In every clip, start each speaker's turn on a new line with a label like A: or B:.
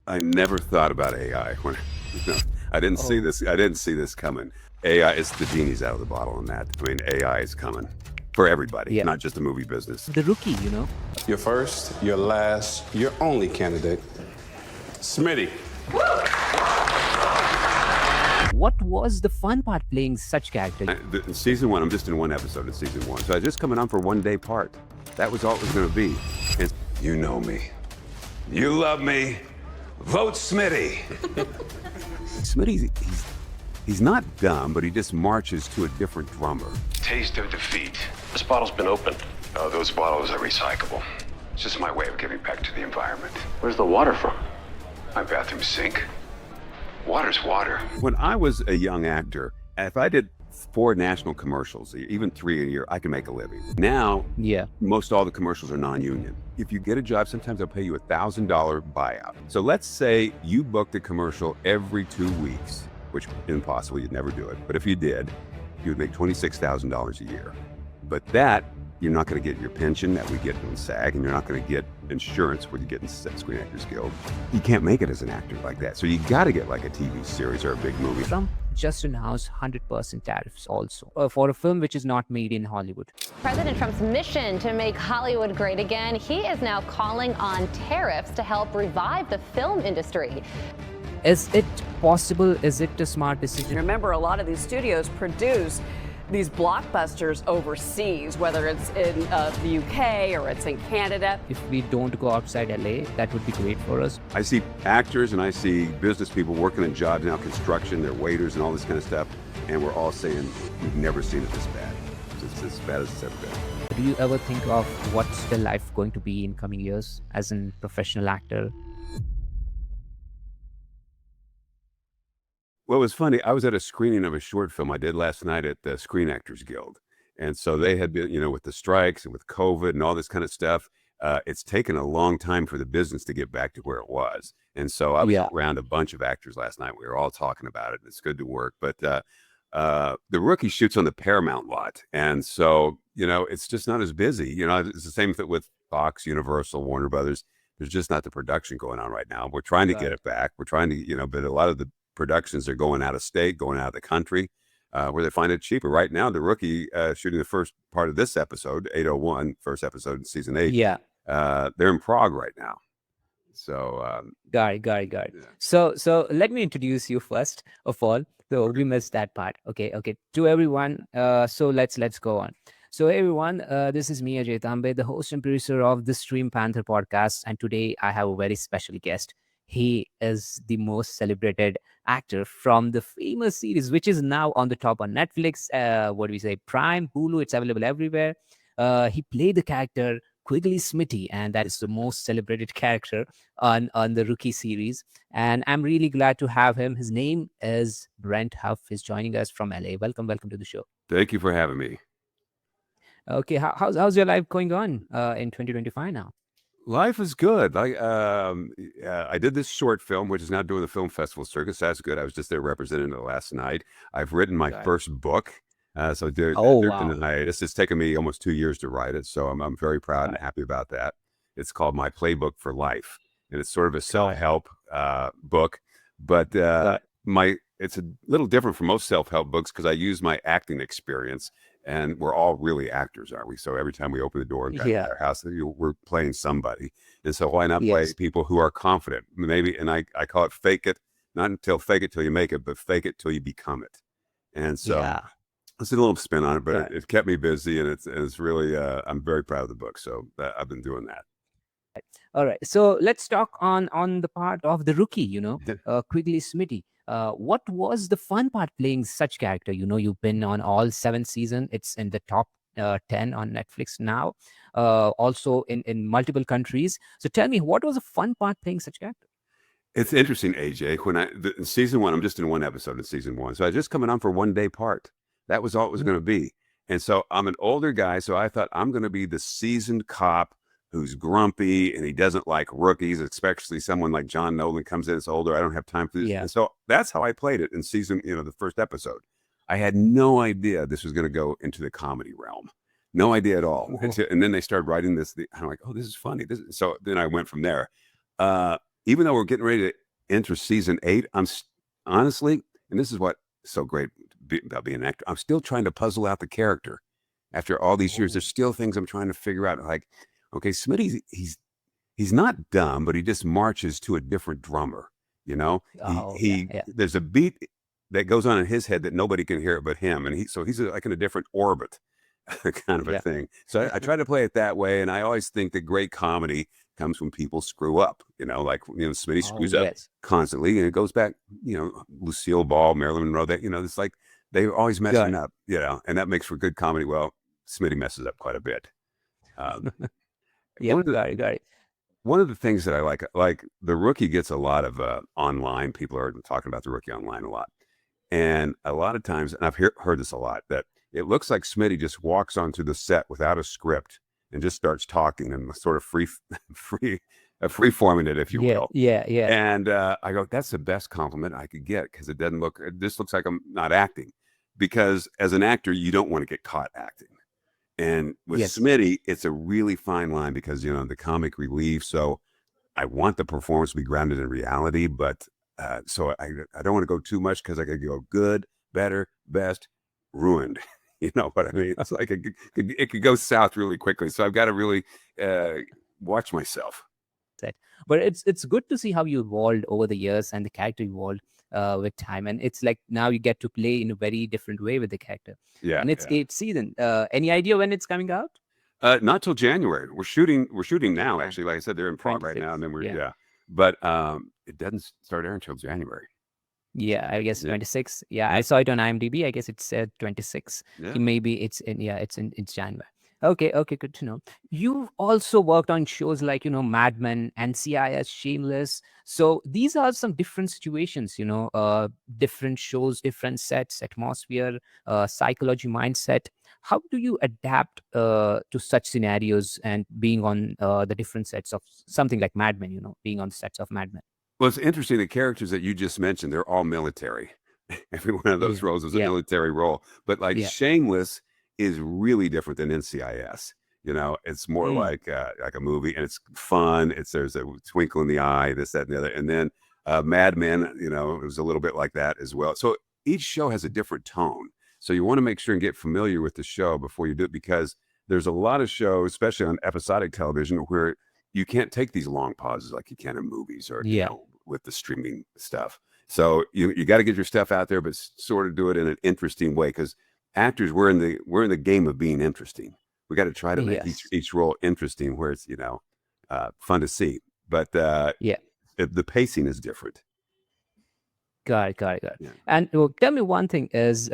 A: I never thought about AI when I didn't see this. I didn't see this coming. AI is the genie's out of the bottle on that. I mean, AI is coming for everybody,
B: Yeah.
A: not just the movie business.
B: The Rookie,
C: Your first, your last, your only candidate, Smitty.
B: What was the fun part playing such character?
A: In season 1, I'm just in one episode in season 1, so I just coming on for one day part. That was all it was going to be. And you know me, you love me. Vote Smitty. Smitty, he's not dumb, but he just marches to a different drummer.
D: Taste of defeat. This bottle's been opened. Oh, those bottles are recyclable. It's just my way of giving back to the environment. Where's the water from? My bathroom sink. Water's water.
A: When I was a young actor, if I did 4 national commercials, even 3 a year, I could make a living. Now, most all the commercials are non-union. If you get a job, sometimes they'll pay you $1,000 buyout. So let's say you booked a commercial every 2 weeks, which is impossible, you'd never do it. But if you did, you would make $26,000 a year. But that, you're not going to get your pension that we get in SAG, and you're not going to get insurance where you get in Screen Actors Guild. You can't make it as an actor like that. So you got to get like a TV series or a big movie.
B: Trump just announced 100% tariffs also for a film which is not made in Hollywood.
E: President Trump's mission to make Hollywood great again, he is now calling on tariffs to help revive the film industry.
B: Is it possible? Is it a smart decision?
F: Remember, a lot of these studios produce these blockbusters overseas, whether it's in the UK or it's in Canada.
B: If we don't go outside LA, that would be great for us.
A: I see actors and I see business people working in jobs now, construction, they're waiters and all this kind of stuff, and we're all saying, we've never seen it this bad. It's as bad as it's ever been.
B: Do you ever think of what's the life going to be in coming years as a professional actor?
A: Well, it was funny. I was at a screening of a short film I did last night at the Screen Actors Guild. And so they had been, with the strikes and with COVID and all this kind of stuff, it's taken a long time for the business to get back to where it was. And so I was around a bunch of actors last night. We were all talking about it. It's good to work. But the Rookie shoots on the Paramount lot. And so, it's just not as busy. It's the same thing with Fox, Universal, Warner Brothers. There's just not the production going on right now. We're trying to get it back. We're trying to, but a lot of the productions are going out of state, going out of the country, where they find it cheaper. Right now, the Rookie shooting the first part of this episode, 801, first episode in season 8. They're in Prague right now. So
B: Got it. Yeah. So let me introduce you first of all. So we missed that part. Okay. To everyone. So let's go on. So everyone, this is me, Ajay Tambe, the host and producer of the Stream Panther podcast, and today I have a very special guest. He is the most celebrated actor from the famous series, which is now on the top on Netflix. Prime, Hulu, it's available everywhere. He played the character Quigley Smitty, and that is the most celebrated character on the Rookie series. And I'm really glad to have him. His name is Brent Huff. He's joining us from LA. Welcome to the show.
A: Thank you for having me.
B: Okay, how's your life going on in 2025 now?
A: Life is good. I did this short film, which is now doing the film festival circus. That's good. I was just there representing it last night. I've written my first book. It's taken me almost 2 years to write it. So I'm very proud and happy about that. It's called My Playbook for Life. And it's sort of a self-help book. But it's a little different from most self-help books because I use my acting experience. And we're all really actors, aren't we? So every time we open the door in our house, we're playing somebody. And so why not play people who are confident? Maybe, and I call it fake it, not until fake it till you make it, but fake it till you become it. And so it's a little spin on it, but it kept me busy, and it's really, I'm very proud of the book. So I've been doing that.
B: All right. So let's talk on the part of the Rookie, Quigley Smitty. What was the fun part playing such character? You've been on all 7 seasons. It's in the top 10 on Netflix now, also in multiple countries. So tell me, what was the fun part playing such character?
A: It's interesting, AJ. In season 1, I'm just in one episode in season 1. So I just coming on for one day part. That was all it was going to be. And so I'm an older guy. So I thought I'm going to be the seasoned cop who's grumpy and he doesn't like rookies, especially someone like John Nolan comes in, it's older. I don't have time for this. And so that's how I played it in season, the first episode. I had no idea this was going to go into the comedy realm. No idea at all. And then they started writing this. I'm like, oh, this is funny. So then I went from there. even though we're getting ready to enter season 8, honestly, and this is what's so great about being an actor, I'm still trying to puzzle out the character. After all these years, there's still things I'm trying to figure out. Like, okay, Smitty, he's not dumb, but he just marches to a different drummer. You know, there's a beat that goes on in his head that nobody can hear it but him, and he's like in a different orbit, kind of a thing. So I try to play it that way, and I always think that great comedy comes when people screw up. Like Smitty screws up constantly, and it goes back. Lucille Ball, Marilyn Monroe. That it's like they're always messing up. And that makes for good comedy. Well, Smitty messes up quite a bit.
B: Got it.
A: One of the things that I like The Rookie gets a lot of online. People are talking about The Rookie online a lot. And a lot of times, and I've heard this a lot, that it looks like Smitty just walks onto the set without a script and just starts talking and sort of free-forming it, if you will.
B: Yeah.
A: And I go, that's the best compliment I could get, because this looks like I'm not acting. Because as an actor, you don't want to get caught acting. And with Smitty, it's a really fine line, because, the comic relief. So I want the performance to be grounded in reality, but so I don't want to go too much, because I could go good, better, best, ruined. You know what I mean? It's like it could go south really quickly. So I've got to really watch myself.
B: But it's good to see how you evolved over the years, and the character evolved with time. And it's like now you get to play in a very different way with the character.
A: Yeah.
B: And it's 8th season. Any idea when it's coming out?
A: Not till January. We're shooting now. Actually, like I said, they're in prog right now, and then but it doesn't start airing until January.
B: Yeah, I guess 26. Yeah, I saw it on IMDb. I guess it said 26. Maybe it's in January. Okay, good to know. You've also worked on shows like, Mad Men, NCIS, Shameless. So these are some different situations, different shows, different sets, atmosphere, psychology, mindset. How do you adapt to such scenarios, and being on the different sets of something like Mad Men, being on sets of Mad Men?
A: Well, it's interesting. The characters that you just mentioned, they're all military. Every one of those roles is a military role. But like Shameless is really different than NCIS. It's more like a movie, and it's fun. There's a twinkle in the eye, this, that, and the other. And then Mad Men, it was a little bit like that as well. So each show has a different tone. So you want to make sure and get familiar with the show before you do it, because there's a lot of shows, especially on episodic television, where you can't take these long pauses like you can in movies or with the streaming stuff. So you got to get your stuff out there, but sort of do it in an interesting way, because actors, we're in the game of being interesting. We got to try to make each role interesting, where it's fun to see. But the pacing is different.
B: Got it. Yeah. And tell me one thing is,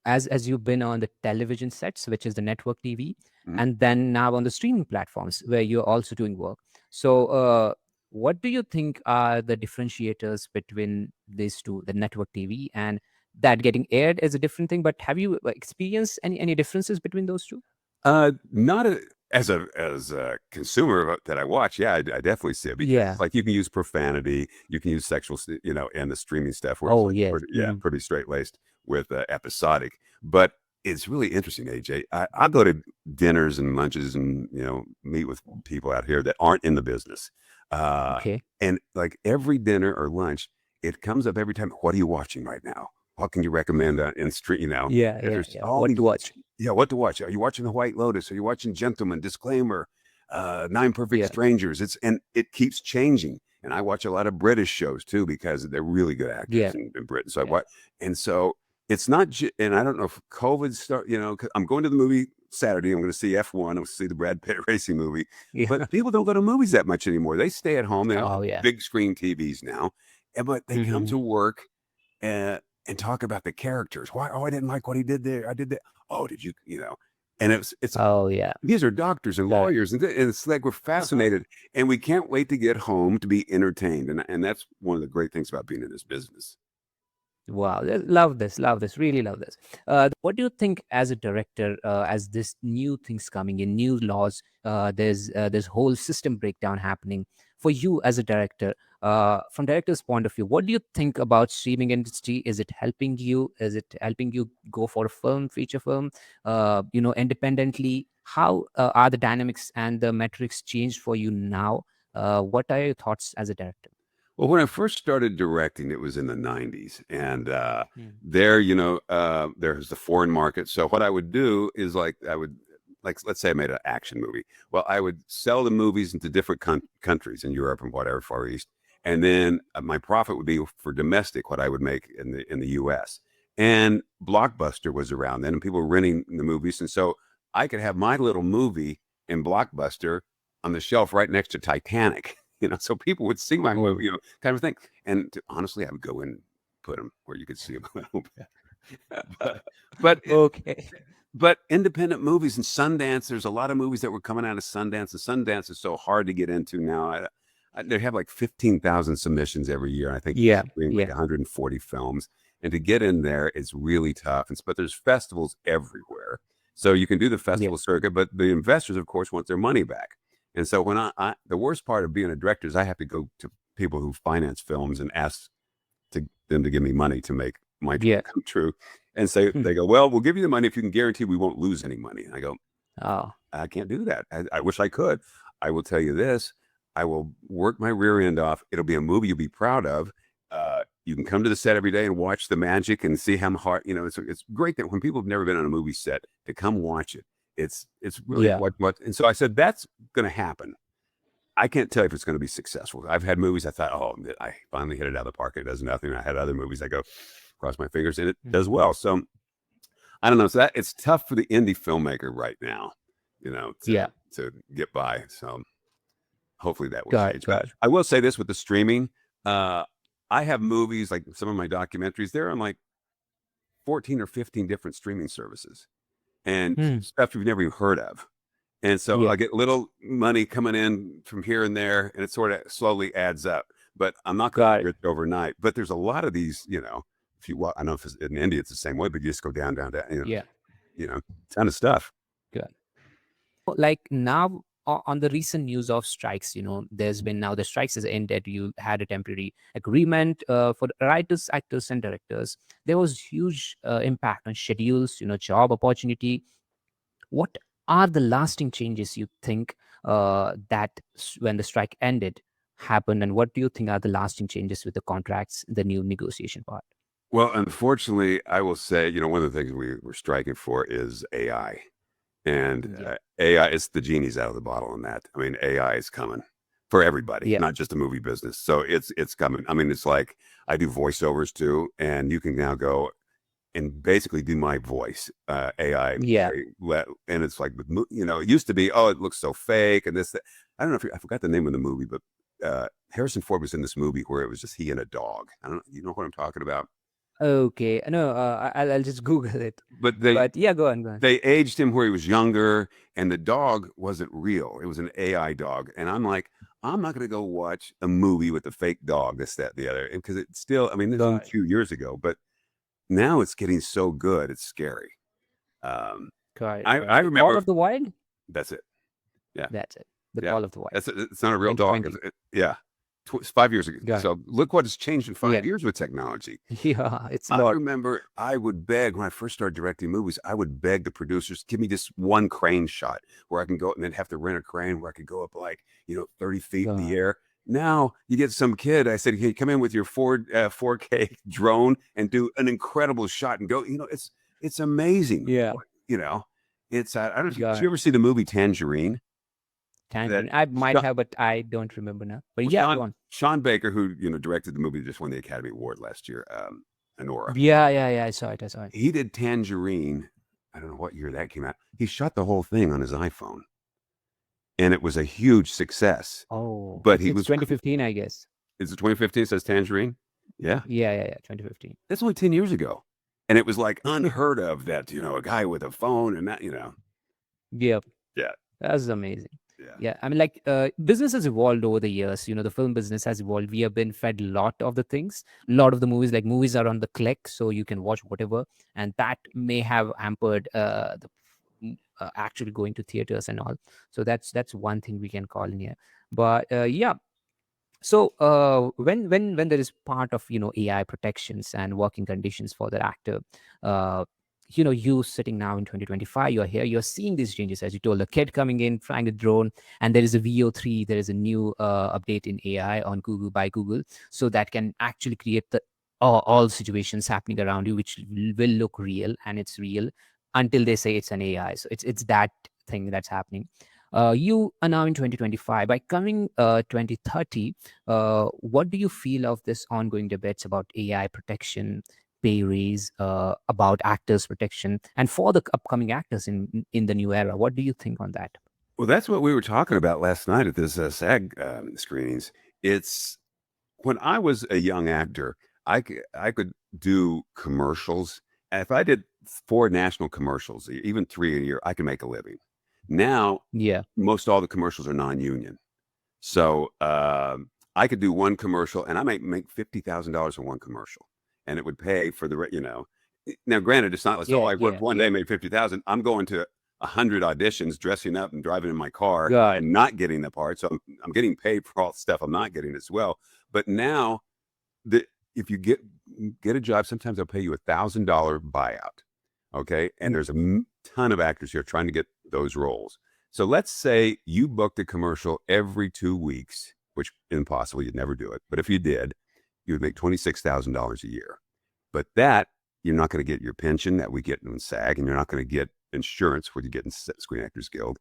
B: as you've been on the television sets, which is the network TV, and then now on the streaming platforms where you're also doing work. So what do you think are the differentiators between these two, the network TV and that getting aired is a different thing, but have you experienced any differences between those two?
A: Not as a consumer that I watch. Yeah, I definitely see it. Because, like, you can use profanity, you can use sexual, and the streaming stuff. Where pretty straight laced with episodic. But it's really interesting, AJ. I go to dinners and lunches and meet with people out here that aren't in the business. And like every dinner or lunch, it comes up every time. What are you watching right now? What can you recommend in street?
B: What to watch?
A: Yeah, what to watch? Are you watching The White Lotus? Are you watching Gentleman? Disclaimer, 9 Perfect Strangers. It keeps changing. And I watch a lot of British shows too, because they're really good actors in Britain. So I watch, and so it's not. And I don't know if COVID start. I'm going to the movie Saturday. I'm going to see F1. I'm going to see the Brad Pitt racing movie. But people don't go to movies that much anymore. They stay at home. They have big screen TVs now, but they come to work and talk about the characters. Why? Oh, I didn't like what he did there. I did that. Oh, did you? And it's these are doctors and lawyers, and it's like we're fascinated, and we can't wait to get home to be entertained. And that's one of the great things about being in this business.
B: Wow, love this, really love this. What do you think as a director, as this new things coming in, new laws, there's whole system breakdown happening for you as a director, from director's point of view? What do you think about streaming industry? Is it helping you? Is it helping you go for a film, feature film, independently? How are the dynamics and the metrics changed for you now? What are your thoughts as a director?
A: Well, when I first started directing, it was in the 90s. And
B: Hmm.
A: there, there's the foreign market. So what I would do is let's say I made an action movie. Well, I would sell the movies into different countries in Europe and whatever, Far East. And then my profit would be for domestic, what I would make in the US. And Blockbuster was around then, and people were renting the movies. And so I could have my little movie in Blockbuster on the shelf right next to Titanic. So people would see my movie, kind of thing. And honestly, I would go in and put them where you could see them a little bit. but
B: Okay.
A: but independent movies and Sundance, there's a lot of movies that were coming out of Sundance, and Sundance is so hard to get into now. They have like 15,000 submissions every year. I think
B: Yeah.
A: like
B: Yeah.
A: 140 films, and to get in there is really tough. But there's festivals everywhere, so you can do the festival circuit. But the investors, of course, want their money back. And so when the worst part of being a director is I have to go to people who finance films and ask them to give me money to make my dream come true. And so they go, well, we'll give you the money if you can guarantee we won't lose any money. And I go,
B: Oh.
A: I can't do that. I wish I could. I will tell you this. I will work my rear end off. It'll be a movie you'll be proud of. You can come to the set every day and watch the magic and see how hard, it's great that when people have never been on a movie set to come watch it. It's really what. And so I said, that's going to happen. I can't tell you if it's going to be successful. I've had movies I thought, oh, I finally hit it out of the park. It does nothing. I had other movies I go, cross my fingers, and it does well. So I don't know. So it's tough for the indie filmmaker right now, to get by. So hopefully that will change. But I will say this with the streaming. I have movies, like some of my documentaries, they're on like 14 or 15 different streaming services and stuff you've never even heard of. And so I get little money coming in from here and there, and it sort of slowly adds up. But I'm not going to get it overnight. But there's a lot of these, if you I know if it's in India it's the same way, but you just go down, ton of stuff.
B: Good. Like now, on the recent news of strikes, there's been now the strikes has ended. You had a temporary agreement for the writers, actors, and directors. There was huge impact on schedules, job opportunity. What are the lasting changes you think that when the strike ended happened, and what do you think are the lasting changes with the contracts, the new negotiation part?
A: Well, unfortunately, I will say, one of the things we're striking for is AI. And AI, it's the genie's out of the bottle in that. I mean, AI is coming for everybody, not just the movie business. So it's coming. I mean, it's like I do voiceovers too, and you can now go and basically do my voice, AI. And it's like, it used to be, oh, it looks so fake and this, that. I don't know I forgot the name of the movie, but Harrison Ford was in this movie where it was just he and a dog. I don't know, you know what I'm talking about?
B: Okay, no, I'll just Google it. But yeah, go on.
A: They aged him where he was younger, and the dog wasn't real. It was an AI dog. And I'm like, I'm not going to go watch a movie with a fake dog, this, that, the other. Because it's still, I mean, this was a few years ago, but now it's getting so good, it's scary. I remember
B: Call of the Wild.
A: That's it. Yeah,
B: that's it. The Call of the Wild.
A: It's not a real dog. It's 5 years ago. So look what has changed in 5 years with technology.
B: Yeah, it's.
A: I remember I would beg when I first started directing movies. I would beg the producers, give me this one crane shot where I can go and then have to rent a crane where I could go up like 30 feet in the air. Now you get some kid. I said, "Hey, come in with your 4K drone and do an incredible shot and go." It's amazing.
B: Yeah.
A: It's. I don't know. Did you ever see the movie Tangerine?
B: I might have, but I don't remember now. But
A: Sean Baker, who directed the movie, just won the Academy Award last year. Anora.
B: Yeah. I saw it.
A: He did Tangerine. I don't know what year that came out. He shot the whole thing on his iPhone, and it was a huge success.
B: Oh,
A: but
B: it was 2015, I guess.
A: Is it 2015? It says Tangerine. Yeah.
B: 2015.
A: That's only 10 years ago, and it was like unheard of that a guy with a phone and that
B: Yep.
A: Yeah.
B: That's amazing. Yeah, I mean, like business has evolved over the years. The film business has evolved. We have been fed a lot of the things. A lot of the movies are on the click, so you can watch whatever, and that may have hampered the actually going to theaters and all. So that's one thing we can call in here. But so when there is part of AI protections and working conditions for the actor, you sitting now in 2025, you're here, you're seeing these changes, as you told, a kid coming in, flying a drone, and there is a VO3, there is a new update in AI on Google, so that can actually create the all situations happening around you, which will look real, and it's real until they say it's an AI. So it's that thing that's happening. You are now in 2025. By coming 2030, what do you feel of this ongoing debates about AI protection, pay raise, about actors protection, and for the upcoming actors in the new era? What do you think on that?
A: Well, that's what we were talking about last night at this SAG screenings. It's when I was a young actor, I could do commercials. And if I did 4 national commercials, even 3 a year, I could make a living. Now,
B: Yeah.
A: most all the commercials are non-union. So I could do one commercial and I might make $50,000 in one commercial, and it would pay for the. Now, granted, it's not like, I worked one day, made 50,000. I'm going to 100 auditions, dressing up and driving in my car and not getting the part. So I'm getting paid for all the stuff I'm not getting as well. But now, if you get a job, sometimes they'll pay you $1,000 buyout. Okay. And there's a ton of actors here trying to get those roles. So let's say you booked a commercial every 2 weeks, which impossible. You'd never do it. But if you did, you would make $26,000 a year. But that, you're not going to get your pension that we get in SAG, and you're not going to get insurance what you get in Screen Actors Guild.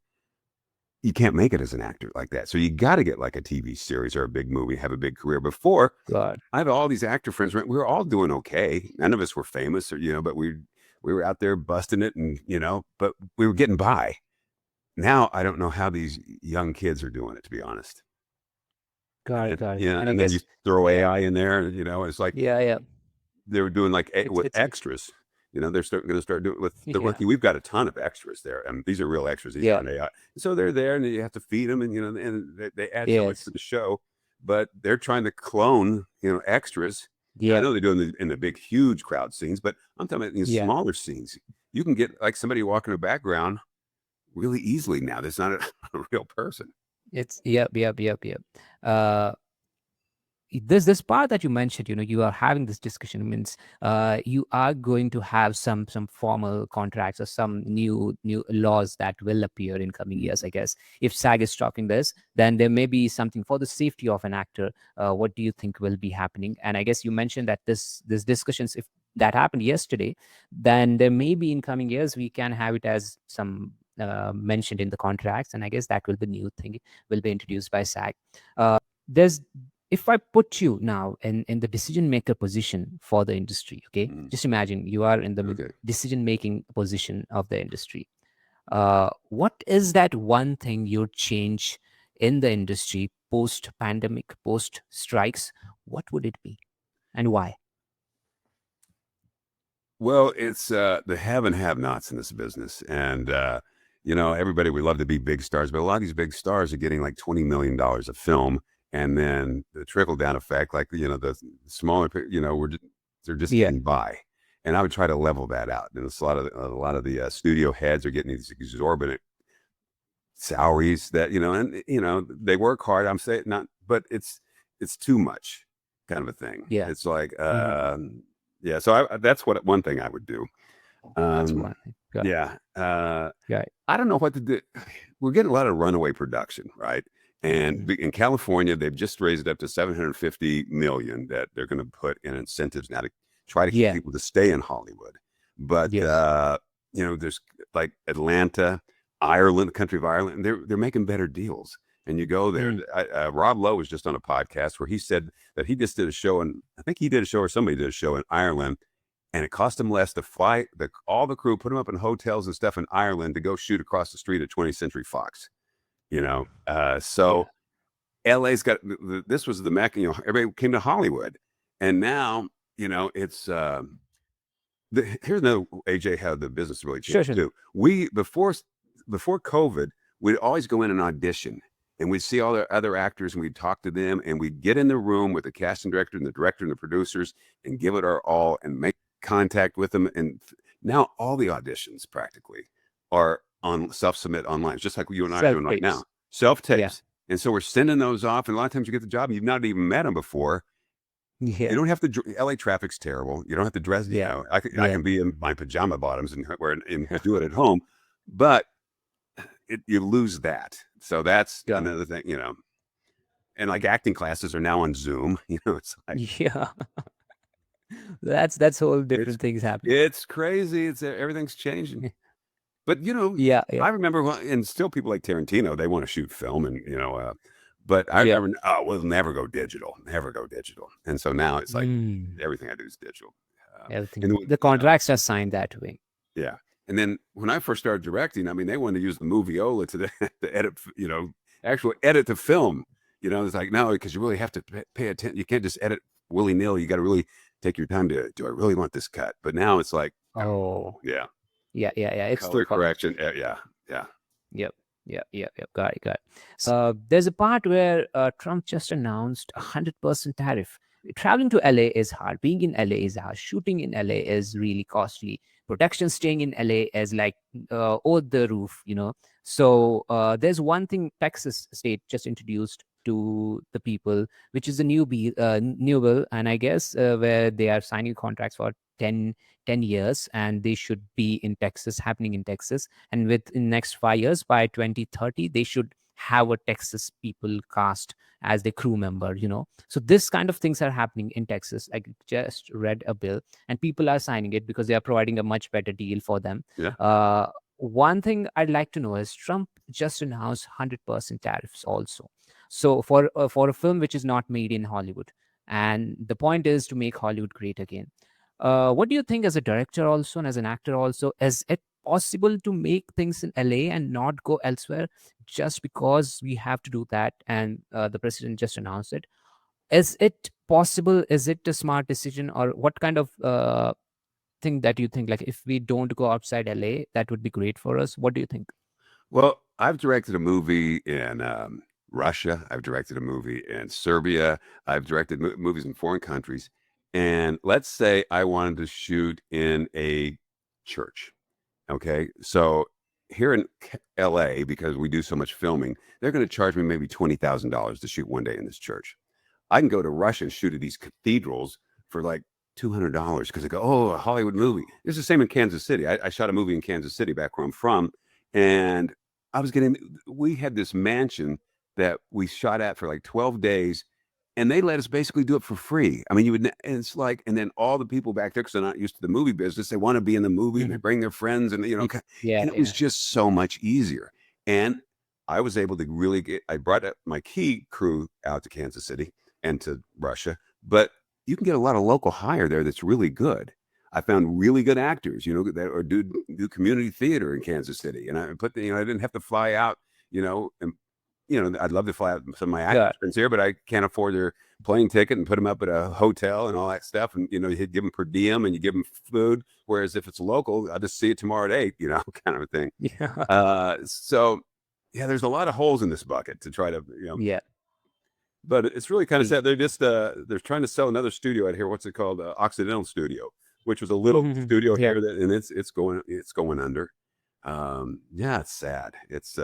A: You can't make it as an actor like that. So you got to get like a TV series or a big movie, have a big career. Before, I have all these actor friends. We were all doing okay. None of us were famous, or but we were out there busting it, and but we were getting by. Now I don't know how these young kids are doing it, to be honest.
B: Got it.
A: Yeah, and then you throw AI in there, it's like they were doing like with extras. They're going to start doing with the rookie. We've got a ton of extras there, and these are real extras. These aren't AI. So they're there, and you have to feed them, and and they add so much to the show. But they're trying to clone, extras. Yeah, I know they do in the big, huge crowd scenes, but I'm talking about these smaller scenes. You can get like somebody walking in the background really easily now. That's not a real person.
B: It's yep. This part that you mentioned, you are having this discussion means you are going to have some formal contracts or some new laws that will appear in coming years, I guess. If SAG is talking this, then there may be something for the safety of an actor. What do you think will be happening? And I guess you mentioned that this discussions, if that happened yesterday, then there may be in coming years we can have it as some mentioned in the contracts, and I guess that will be new thing will be introduced by SAG. If I put you now in the decision maker position for the industry, okay, just imagine you are in the decision making position of the industry. What is that one thing you'd change in the industry post pandemic, post strikes? What would it be, and why?
A: Well, it's the have and have nots in this business. And, everybody would love to be big stars, but a lot of these big stars are getting like $20 million a film. And then the trickle down effect, like, the smaller, they're just getting by. And I would try to level that out. And it's a lot of the studio heads are getting these exorbitant salaries that, they work hard. I'm saying not, but it's too much kind of a thing. Yeah. It's like, So that's one thing I would do.
B: That's one thing.
A: I don't know what to do. We're getting a lot of runaway production, right? And in California, they've just raised it up to $750 million that they're going to put in incentives now to try to get people to stay in Hollywood. But there's like Atlanta, Ireland, the country of Ireland, and they're making better deals. And you go there. Rob Lowe was just on a podcast where he said that he just did a show, and I think he did a show or somebody did a show in Ireland, and it cost him less to fly all the crew, put them up in hotels and stuff in Ireland to go shoot across the street at 20th Century Fox. LA's got, this was the Mecca, everybody came to Hollywood, and now, it's, here's another, AJ, how the business really changed too. We, before COVID, we'd always go in and audition, and we'd see all the other actors, and we'd talk to them, and we'd get in the room with the casting director and the director and the producers and give it our all and make contact with them. And now all the auditions practically are on self-submit online, just like you and I are doing right now. Self-tapes. And so we're sending those off, and a lot of times you get the job and you've not even met them before, You
B: Yeah.
A: don't have to. LA traffic's terrible. You don't have to dress. You
B: Yeah.
A: know, I
B: Yeah.
A: can be in my pajama bottoms and do it at home, but you lose that. So that's
B: Yeah.
A: another thing. You know, and like acting classes are now on Zoom. You know, it's like
B: Yeah. That's whole
A: it's
B: different things happening.
A: it's crazy. It's everything's changing. But you know,
B: Yeah. Yeah.
A: I remember, and still people like Tarantino, they want to shoot film, and you know, but I
B: Yeah.
A: never. Oh, we'll never go digital. Never go digital. And so now it's like
B: Mm.
A: everything I do is digital.
B: Everything.
A: And
B: The
A: you know,
B: contracts are signed that way.
A: yeah. And then when I first started directing, I mean, they wanted to use the moviola to edit, you know, actual edit the film. You know, it's like, no, because you really have to pay attention. You can't just edit willy nilly. You got to really take your time to, do I really want this cut? But now it's like,
B: Oh.
A: yeah,
B: Yeah. Yeah. Yeah. It's
A: color
B: too far.
A: correction. Yeah. Yeah.
B: Yep. Yep. Got it. So there's a part where Trump just announced 100% tariff. Traveling to LA is hard. Being in LA is hard. Shooting in LA is really costly. Production staying in LA is like over the roof, you know. So there's one thing Texas state just introduced to the people, which is a new bill, and I guess where they are signing contracts for 10 years, and they should be in Texas, happening in Texas. And within next 5 years, by 2030, they should have a Texas people cast as the crew member, you know. So this kind of things are happening in Texas. I just read a bill, and people are signing it because they are providing a much better deal for them.
A: Yeah.
B: One thing I'd like to know is Trump just announced 100% tariffs also. So for a film which is not made in Hollywood, and the point is to make Hollywood great again. What do you think as a director also and as an actor also? Is it possible to make things in LA and not go elsewhere just because we have to do that and the president just announced it? Is it possible? Is it a smart decision, or what kind of thing that you think, like, if we don't go outside LA, that would be great for us? What do you think?
A: Well, I've directed a movie in Russia. I've directed a movie in Serbia. I've directed movies in foreign countries. And let's say I wanted to shoot in a church. Okay. So here in LA, because we do so much filming, they're going to charge me maybe $20,000 to shoot one day in this church. I can go to Russia and shoot at these cathedrals for like $200 because they go, oh, a Hollywood movie. It's the same in Kansas City. I shot a movie in Kansas City, back where I'm from. And we had this mansion that we shot at for like 12 days, and they let us basically do it for free. I mean, and it's like, and then all the people back there, because they're not used to the movie business, they want to be in the movie and they bring their friends, and, you know,
B: Yeah.
A: and it was just so much easier. And I was able to I brought my key crew out to Kansas City and to Russia, but you can get a lot of local hire there that's really good. I found really good actors, you know, that do community theater in Kansas City. And I didn't have to fly out, you know, and, you know, I'd love to fly out some of my actors friends here, but I can't afford their plane ticket and put them up at a hotel and all that stuff. And, you know, you give them per diem and you give them food. Whereas if it's local, I'll just see it tomorrow at 8, you know, kind of a thing.
B: Yeah.
A: So yeah, there's a lot of holes in this bucket to try to, you know,
B: Yeah.
A: but it's really kind of sad. They're just they're trying to sell another studio out here. What's it called? Occidental Studio, which was a little studio
B: Yeah.
A: here, and it's going under. Yeah, it's sad. It's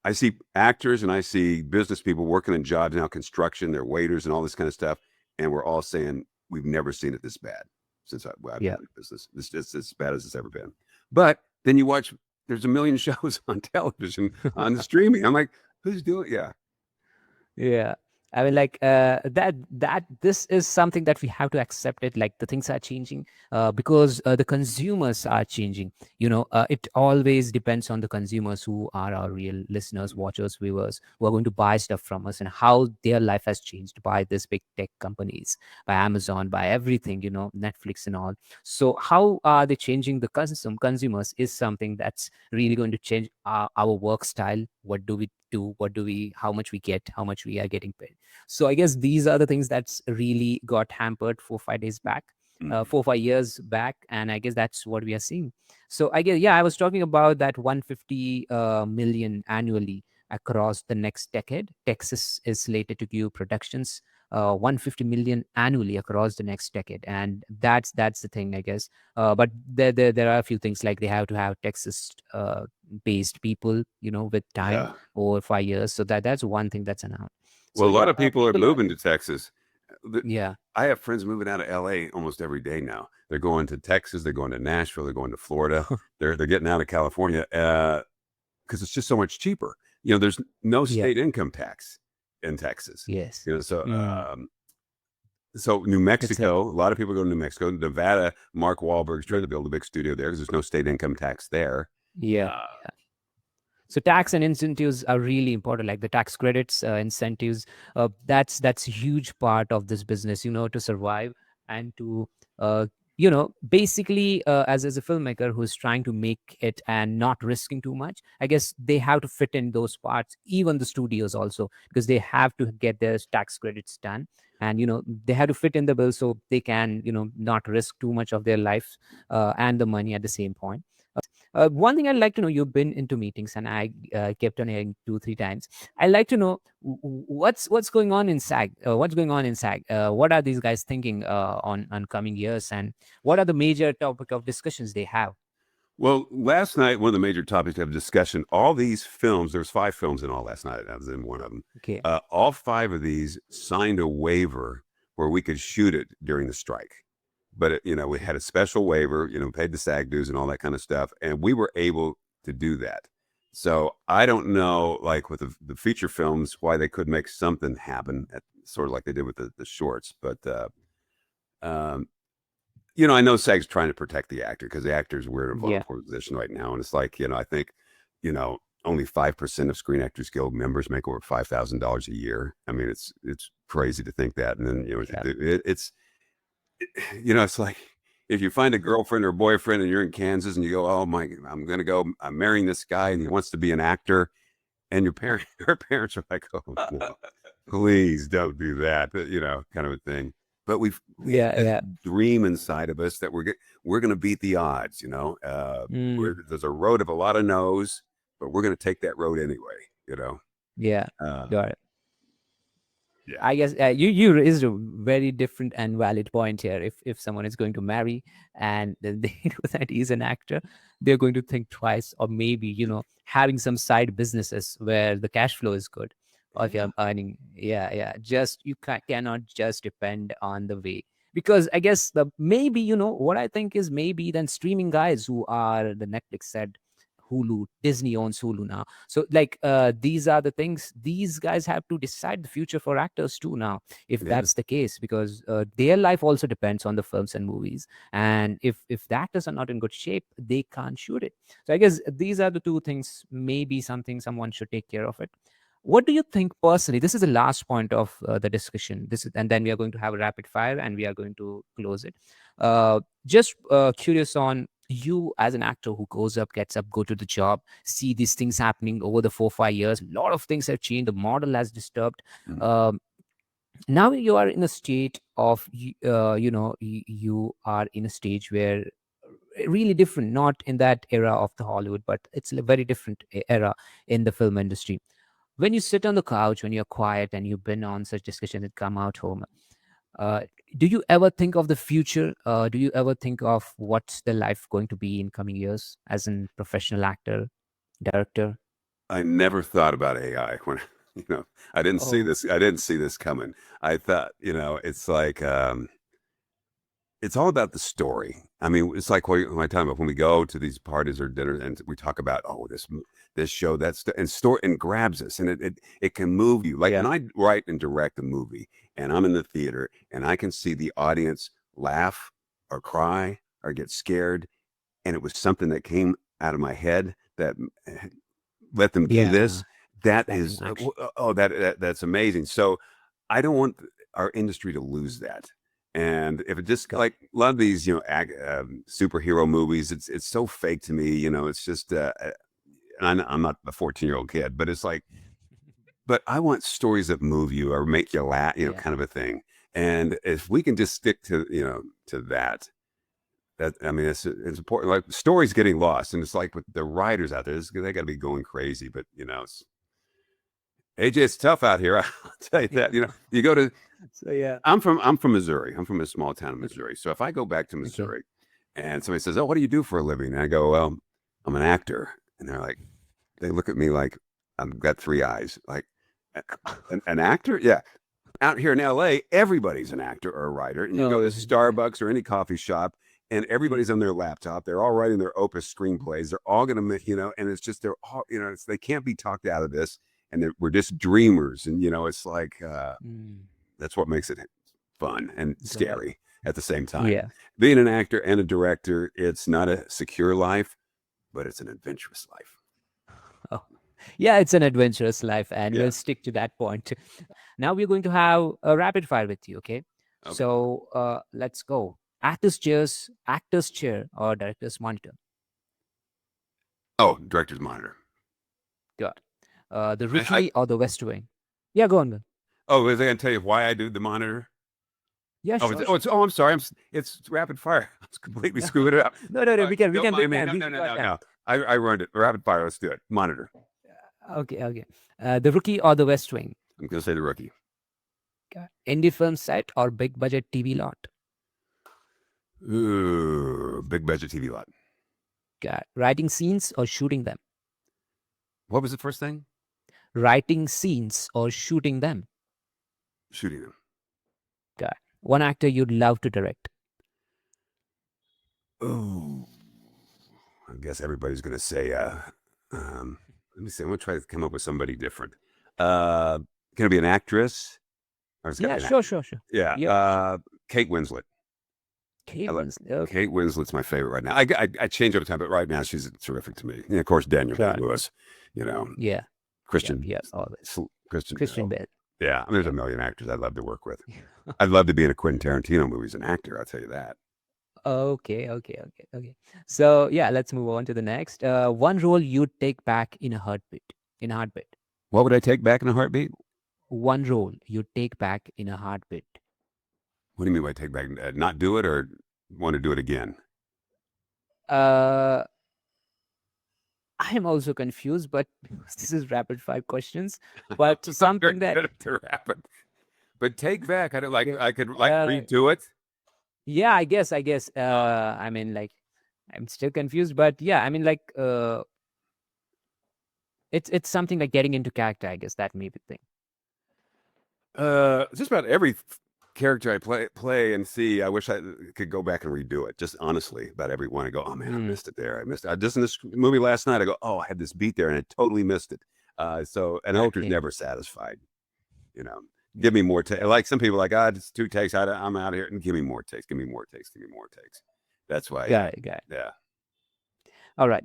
A: I see actors and I see business people working in jobs now, construction, they're waiters and all this kind of stuff, and we're all saying we've never seen it this bad since I've been in business. It's as bad as it's ever been. But then you watch. There's a million shows on television on streaming. I'm like, who's doing? Yeah.
B: Yeah. I mean, like that this is something that we have to accept it. Like, the things are changing because the consumers are changing. You know, it always depends on the consumers who are our real listeners, watchers, viewers, who are going to buy stuff from us, and how their life has changed by these big tech companies, by Amazon, by everything, you know, Netflix and all. So how are they changing the consumers is something that's really going to change our work style. What do we do? How much we get, how much we are getting paid? So I guess these are the things that's really got hampered 4-5 days back, 4-5 years back, and I guess that's what we are seeing. So I guess, yeah, I was talking about that 150 million annually across the next decade. Texas is slated to give productions 150 million annually across the next decade, and that's the thing, I guess. But there are a few things, like they have to have Texas based people, you know, with time over 5 years. So that's one thing that's announced.
A: Well, a
B: So
A: lot
B: yeah,
A: of people are
B: people are,
A: moving to Texas.
B: yeah,
A: I have friends moving out of LA almost every day now. They're going to Texas, they're going to Nashville, they're going to Florida. They're getting out of California because it's just so much cheaper. There's no
B: yeah,
A: state income tax in Texas.
B: yes.
A: So
B: Mm,
A: so New
B: it's a
A: Mexico, a lot of people go to New Mexico. Nevada, Mark Wahlberg's trying to build a big studio there because there's no state income tax there.
B: yeah.
A: Uh,
B: So tax and incentives are really important, like the tax credits, incentives. That's a huge part of this business, to survive and to, uh, basically, as a filmmaker who's trying to make it and not risking too much. I guess they have to fit in those parts, even the studios also, because they have to get their tax credits done, and they have to fit in the bill so they can not risk too much of their life and the money at the same point. One thing I'd like to know, you've been into meetings, and I kept on hearing 2-3 times. I'd like to know what's going on in SAG. What's going on in SAG? What are these guys thinking on coming years, and what are the major topic of discussions they have?
A: well, last night, one of the major topics of discussion, all these films, there's 5 films in all last night. I was in one of them.
B: Okay.
A: All 5 of these signed a waiver where we could shoot it during the strike. But we had a special waiver, paid the SAG dues and all that kind of stuff, and we were able to do that. So I don't know, like with the feature films, why they could make something happen, sort of like they did with the shorts. But um, I know SAG's trying to protect the actor because the actors we're in a
B: Yeah.
A: vulnerable position right now, and it's like I think only 5% of Screen Actors Guild members make over $5,000 a year. I mean, it's crazy to think that, and then
B: Yeah.
A: it's it's like if you find a girlfriend or boyfriend and you're in Kansas and you go, oh my, I'm marrying this guy and he wants to be an actor, and your parents are like, oh no, please don't do that, kind of a thing. But we
B: Yeah.
A: have
B: Yeah.
A: this dream inside of us that we're going to beat the odds.
B: Mm,
A: There's a road of a lot of no's, but we're going to take that road anyway.
B: yeah.
A: Uh,
B: Got it.
A: yeah,
B: I guess you raised a very different and valid point here. If someone is going to marry and then they know that he's an actor, they're going to think twice, or maybe having some side businesses where the cash flow is good, or if
A: yeah.
B: you're earning, yeah. Just you cannot just depend on the way, because I guess the maybe what I think is maybe then streaming guys who are the Netflix said. Hulu, Disney owns Hulu now. So like these are the things these guys have to decide the future for actors too now, if
A: Yeah.
B: that's the case, because their life also depends on the films and movies, and if the actors are not in good shape, they can't shoot it. So I guess these are the two things, maybe something someone should take care of it. What do you think personally? This is the last point of the discussion. And then we are going to have a rapid fire and we are going to close it. Just curious on you as an actor who goes up, gets up, go to the job, see these things happening over the 4-5 years. A lot of things have changed. The model has disturbed.
A: Mm.
B: Now you are in a state of you are in a stage where really different, not in that era of the Hollywood, but it's a very different era in the film industry. When you sit on the couch, when you're quiet and you've been on such discussions and come out home, uh, do you ever think of the future? Do you ever think of what's the life going to be in coming years as a professional actor, director?
A: I never thought about AI when I didn't see
B: Oh,
A: this. I didn't see this coming. I thought, it's like it's all about the story. I mean, it's like when I talk about when we go to these parties or dinner and we talk about this show and story and grabs us, and it can move you. Like
B: yeah,
A: when I write and direct a movie and I'm in the theater and I can see the audience laugh or cry or get scared, and it was something that came out of my head that let them do
B: yeah.
A: this. That
B: That
A: is,
B: action.
A: that's amazing. So I don't want our industry to lose that. And if it just
B: Got
A: like a lot of these, superhero movies, it's so fake to me. It's just, and I'm not a 14-year-old kid, but it's like, but I want stories that move you or make you laugh,
B: yeah,
A: kind of a thing. And if we can just stick to, to that, I mean, it's important. Like stories getting lost, and it's like with the writers out there, they got to be going crazy. But AJ, it's tough out here. I'll tell you that. You go to.
B: so yeah,
A: I'm from Missouri. I'm from a small town in
B: okay,
A: Missouri. So if I go back to
B: okay,
A: Missouri, and somebody says, "Oh, what do you do for a living?" And I go, "Well, I'm an actor," and they look at me like I've got 3 eyes. Like, An actor? Yeah. Out here in LA, everybody's an actor or a writer. And you go to Starbucks or any coffee shop, and everybody's on their laptop. They're all writing their opus screenplays. They're all going to, and it's just, they're all, they can't be talked out of this. And we're just dreamers. And, it's like, that's what makes it fun and scary at the same time.
B: Yeah.
A: Being an actor and a director, it's not a secure life, but it's an adventurous life.
B: Oh, yeah, it's an adventurous life, and
A: Yeah.
B: we'll stick to that point. Now we're going to have a rapid fire with you, okay?
A: Okay.
B: So let's go. Actor's chair, or director's monitor?
A: Oh, director's monitor.
B: Got it. The Rookie or the West Wing? Yeah, go on.
A: Oh, was I going to tell you why I do the monitor?
B: Yeah,
A: Oh,
B: sure.
A: I'm sorry. It's rapid fire. I was completely screwing it up.
B: No, we can.
A: Don't mind me.
B: we
A: No. I ruined it. Rapid fire. Let's do it. Monitor.
B: Okay. The Rookie or the West Wing?
A: I'm going to say the Rookie.
B: Got it. Indie film set or big budget TV lot?
A: Ooh, big budget TV lot.
B: Got it. Writing scenes or shooting them?
A: What was the first thing?
B: Writing scenes or shooting them?
A: Shooting them.
B: Got it. One actor you'd love to direct?
A: Oh, I guess everybody's going to say, let me see. I'm going to try to come up with somebody different. Going to be an actress? Or it's gotta
B: Yeah,
A: be an
B: sure.
A: Yeah.
B: Yeah.
A: Kate Winslet.
B: Kate
A: like
B: Winslet. Okay.
A: Kate Winslet's my favorite right now. I change over time, but right now she's terrific to me. And of course, Daniel Day-Lewis,
B: Yeah.
A: Christian.
B: Yeah, always.
A: Christian
B: Bale.
A: Yeah. There's a million actors I'd love to work with. I'd love to be in a Quentin Tarantino movie as an actor. I'll tell you that.
B: Okay. So yeah, let's move on to the next. One role you'd take back in a heartbeat.
A: What would I take back in a heartbeat?
B: One role you'd take back in a heartbeat.
A: What do you mean by take back? Not do it or want to do it again?
B: I am also confused, but this is rapid fire questions. But something that
A: They're rapid. But take back. I don't like. I could
B: Uh,
A: redo it.
B: yeah, I guess. I mean, like, I'm still confused, but yeah, I mean, like, it's something like getting into character. I guess that may be the thing.
A: Just about every character I play and see, I wish I could go back and redo it. Just honestly, about every one. I go, oh man, I missed it there. I missed it. Just in this movie last night, I go, oh, I had this beat there and I totally missed it. So an actor's
B: Okay.
A: never satisfied. Give me more takes. Like some people, like, it's 2 takes. I'm out of here, and give me more takes. Give me more takes. That's why.
B: Got it.
A: Yeah.
B: All right.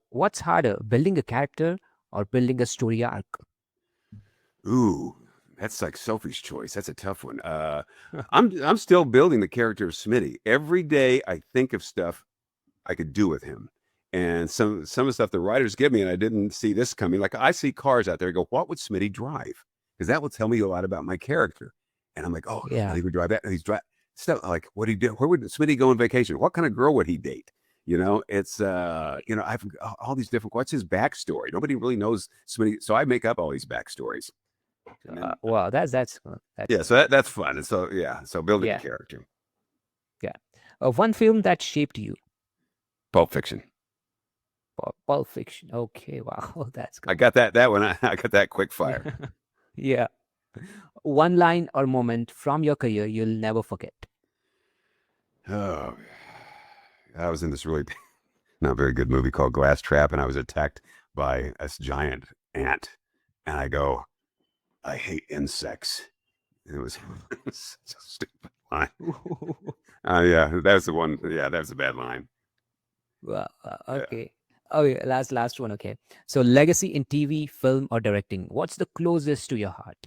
B: What's harder, building a character or building a story arc?
A: Ooh, that's like Sophie's choice. That's a tough one. I'm still building the character of Smitty. Every day I think of stuff I could do with him. And some of the stuff the writers give me, and I didn't see this coming. Like I see cars out there, I go, what would Smitty drive? Because that will tell me a lot about my character. And I'm like, oh,
B: Yeah.
A: he would drive that. He's drive stuff like what do he do? Where would Smitty go on vacation? What kind of girl would he date? It's I've all these different. What's his backstory? Nobody really knows Smitty, so I make up all these backstories. And then,
B: Wow, that's cool.
A: yeah, so that's fun. And so so building
B: Yeah.
A: a character.
B: One film that shaped you.
A: Pulp Fiction.
B: Pulp Fiction. Okay, wow, that's
A: I
B: good.
A: got that one. I got that quick fire.
B: Yeah. One line or moment from your career you'll never forget.
A: Oh, I was in this really not very good movie called Glass Trap, and I was attacked by this giant ant. And I go, I hate insects. And it was such a stupid line. Yeah, that was the one. Yeah, that was a bad line.
B: Well, okay. Oh, yeah, last one. Okay. So, legacy in TV, film, or directing. What's the closest to your heart?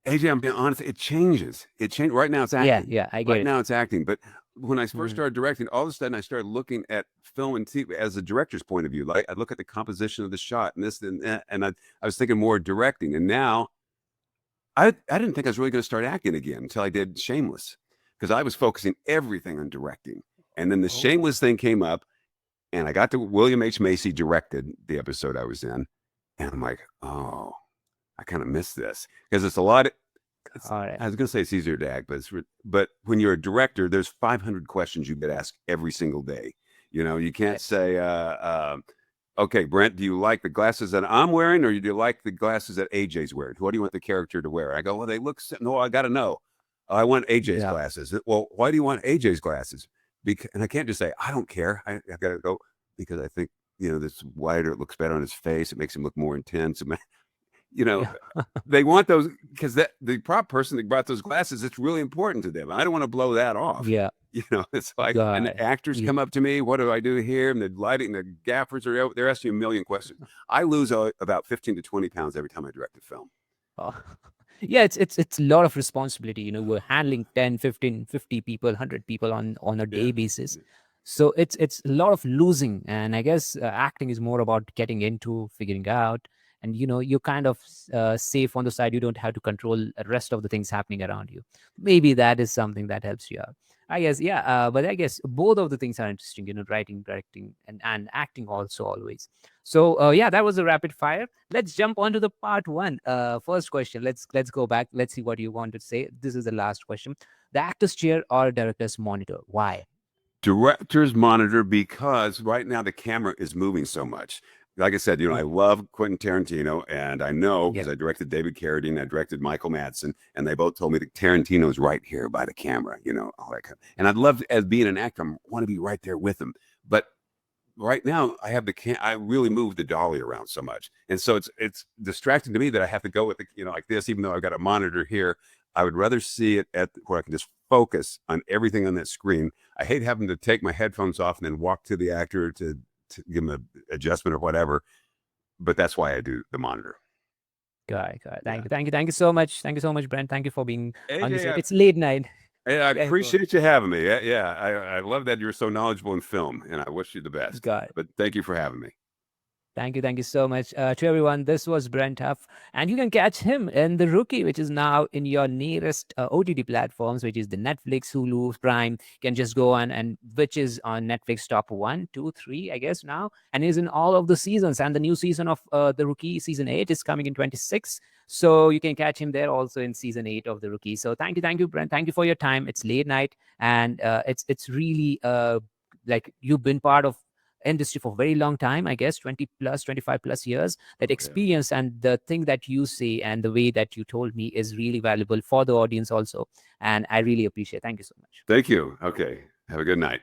A: AJ, I'm being honest. It changes. It changed. Right now, it's acting.
B: Yeah, I get
A: Right
B: it.
A: now, it's acting. But when I first
B: Mhm.
A: started directing, all of a sudden, I started looking at film and TV as a director's point of view. Like I look at the composition of the shot and this and that, and I was thinking more directing. And now, I didn't think I was really going to start acting again until I did Shameless, because I was focusing everything on directing. And then the Shameless thing came up, and I got to William H. Macy directed the episode I was in, and I'm like, oh, I kind of missed this because it's a lot.
B: All right.
A: I was going to say it's easier to act, but when you're a director, there's 500 questions you get asked every single day. You can't say, Okay, Brent, do you like the glasses that I'm wearing, or do you like the glasses that AJ's wearing? What do you want the character to wear? I go, well, they look. No, I got to know. I want AJ's
B: Yeah.
A: glasses. Well, why do you want AJ's glasses? Because, and I can't just say I don't care. I've got to go because I think this wider. It looks better on his face. It makes him look more intense.
B: Yeah.
A: They want those because the prop person that brought those glasses. It's really important to them. I don't want to blow that off.
B: Yeah.
A: It's like,
B: Got
A: and
B: it.
A: the actors
B: Yeah.
A: come up to me. What do I do here? And the lighting, the gaffers are they're asking me a million questions. I lose about 15 to 20 pounds every time I direct a film.
B: Oh. Yeah, it's a lot of responsibility. We're handling 10, 15, 50 people, 100 people on a day basis. So it's a lot of losing. And I guess acting is more about getting into, figuring out, and you're kind of safe on the side. You don't have to control the rest of the things happening around you. Maybe that is something that helps you out. I guess, yeah. But I guess both of the things are interesting, writing, directing, and acting also always. So yeah, that was a rapid fire. Let's jump on to the part one. First question. Let's go back. Let's see what you want to say. This is the last question. The actor's chair or director's monitor? Why?
A: Director's monitor, because right now the camera is moving so much. Like I said, I love Quentin Tarantino, and I know because I directed David Carradine, I directed Michael Madsen, and they both told me that Tarantino's right here by the camera, all that kind of, and I'd love, as being an actor, I want to be right there with him. But right now I have I really move the dolly around so much, and so it's distracting to me that I have to go with like this, even though I've got a monitor here. I would rather see it where I can just focus on everything on that screen. I hate having to take my headphones off and then walk to the actor to give him an adjustment or whatever. But that's why I do the monitor.
B: Got it. Thank you so much. Thank you so much, Brent. Thank you for being on this.
A: AJ,
B: It's late night.
A: I appreciate you having me. I love that you're so knowledgeable in film, and I wish you the best.
B: Got it.
A: But thank you for having me.
B: Thank you so much to everyone. This was Brent Huff, and you can catch him in The Rookie, which is now in your nearest OTT platforms, which is the Netflix, Hulu, Prime. You can just go on, and which is on Netflix top 1, 2, 3, I guess now, and is in all of the seasons. And the new season of The Rookie, season 8, is coming in 26. So you can catch him there also in season 8 of The Rookie. So thank you, Brent. Thank you for your time. It's late night, and it's really like you've been part of industry for a very long time, I guess 20 plus 25 plus years. That experience and the thing that you say and the way that you told me is really valuable for the audience also, and I really appreciate it. Thank you so much.
A: Thank you. Okay, have a good night.